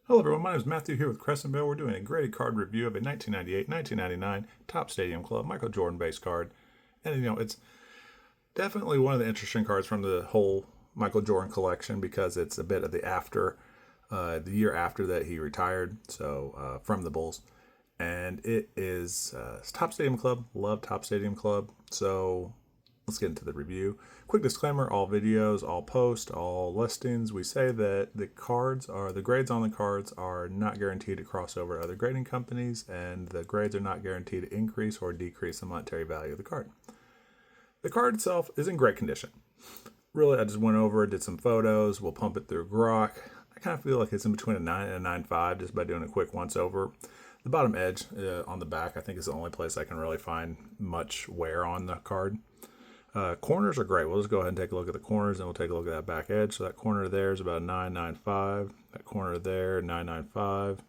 Hello everyone, my name is Matthew here with Crescentvale. We're doing a graded card review of a 1998-1999 Topps Stadium Club Michael Jordan base card. And it's definitely one of the interesting cards from the whole Michael Jordan collection because it's a bit of the year after that he retired, so from the Bulls. And it is Topps Stadium Club. Love Topps Stadium Club. So let's get into the review. Quick disclaimer, all videos, all posts, all listings, we say that the grades on the cards are not guaranteed to cross over to other grading companies, and the grades are not guaranteed to increase or decrease the monetary value of the card. The card itself is in great condition. Really, I just went over it, did some photos, we'll pump it through Grok. I kind of feel like it's in between a 9 and a 9.5 just by doing a quick once over. The bottom edge on the back, I think, is the only place I can really find much wear on the card. Corners are great. We'll just go ahead and take a look at the corners, and we'll take a look at that back edge. So that corner there is about 9.95. That corner there, 9.95.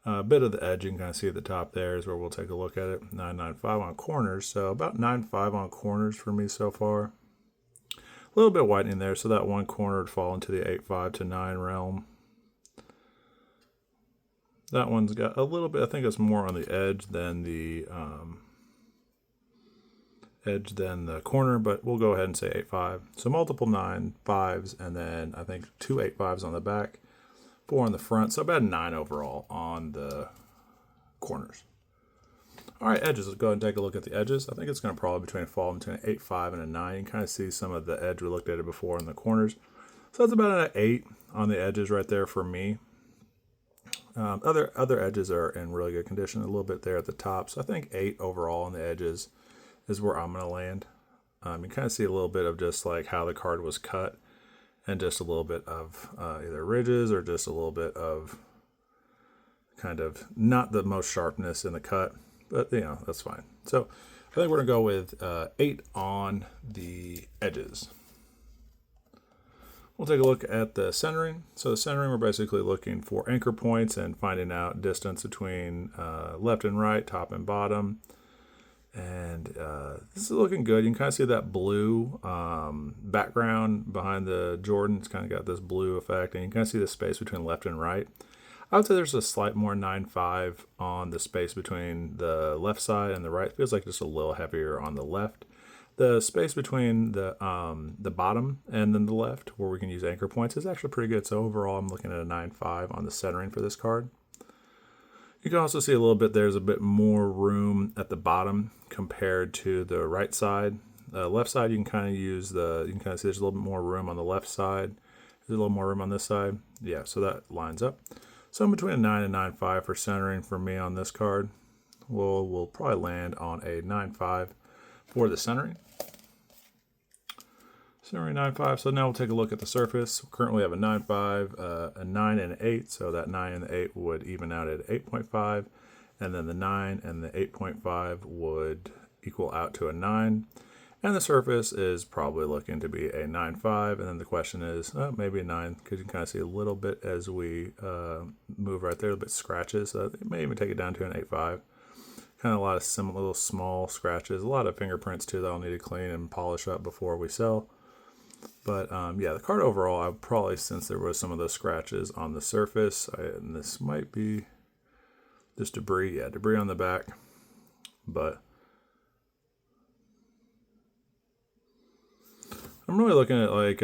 A bit of the edge you can kind of see at the top there is where we'll take a look at it. 9.95 on corners. So about 9.5 on corners for me so far. A little bit whitening there, so that one corner would fall into the 8.5 to 9 realm. That one's got a little bit, I think it's more on the edge than the corner, but we'll go ahead and say 8.5. So multiple 9.5s, and then I think 2 8.5s on the back, 4 on the front. So about 9 overall on the corners. All right, edges. Let's go ahead and take a look at the edges. I think it's going to probably fall between an 8.5 and a 9. You can kind of see some of the edge we looked at it before in the corners. So that's about an 8 on the edges right there for me. Other edges are in really good condition. A little bit there at the top. So I think 8 overall on the edges is where I'm going to land. You kind of see a little bit of just like how the card was cut, and just a little bit of either ridges or just a little bit of kind of not the most sharpness in the cut, but that's fine. So I think we're going to go with 8 on the edges. We'll take a look at the centering. So the centering, we're basically looking for anchor points and finding out distance between left and right, top and bottom. And this is looking good. You can kind of see that blue background behind the Jordan. It's kind of got this blue effect, and you can kind of see the space between left and right. I would say there's a slight more 9.5 on the space between the left side and the right. It feels like just a little heavier on the left. The space between the bottom and then the left, where we can use anchor points, is actually pretty good. So overall, I'm looking at a 9.5 on the centering for this card. You can also see a little bit, there's a bit more room at the bottom compared to the right side. Left side, you can kind of see there's a little bit more room on the left side. There's a little more room on this side. Yeah, so that lines up. So in between a 9 and 9.5 for centering for me on this card. We'll probably land on a 9.5 for the centering. Centering 9.5. So now we'll take a look at the surface. We currently have a 9.5, a 9 and an 8. So that 9 and the 8 would even out at 8.5. And then the 9 and the 8.5 would equal out to a 9. And the surface is probably looking to be a 9.5. And then the question is, maybe a 9, because you can kind of see a little bit as we move right there, a little bit scratches. So it may even take it down to an 8.5. Kind of a lot of little small scratches, a lot of fingerprints too that I'll need to clean and polish up before we sell. But yeah, the card overall, I probably, since there was some of those scratches on the surface, and this might be just debris. Yeah, debris on the back. But I'm really looking at like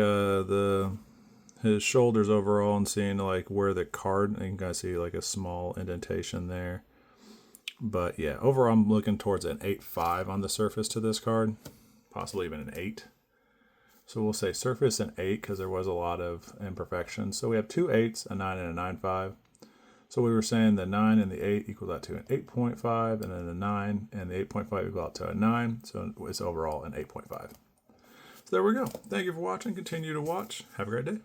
his shoulders overall and seeing like where the card, and you can kind of see like a small indentation there. But yeah, overall I'm looking towards an 8.5 on the surface to this card, possibly even an 8. So we'll say surface an 8 because there was a lot of imperfections. So we have 2 8s, a 9 and a 9.5. So we were saying the 9 and the 8 equals out to an 8.5, and then the 9 and the 8.5 equal out to a 9. So it's overall an 8.5. So there we go. Thank you for watching. Continue to watch. Have a great day.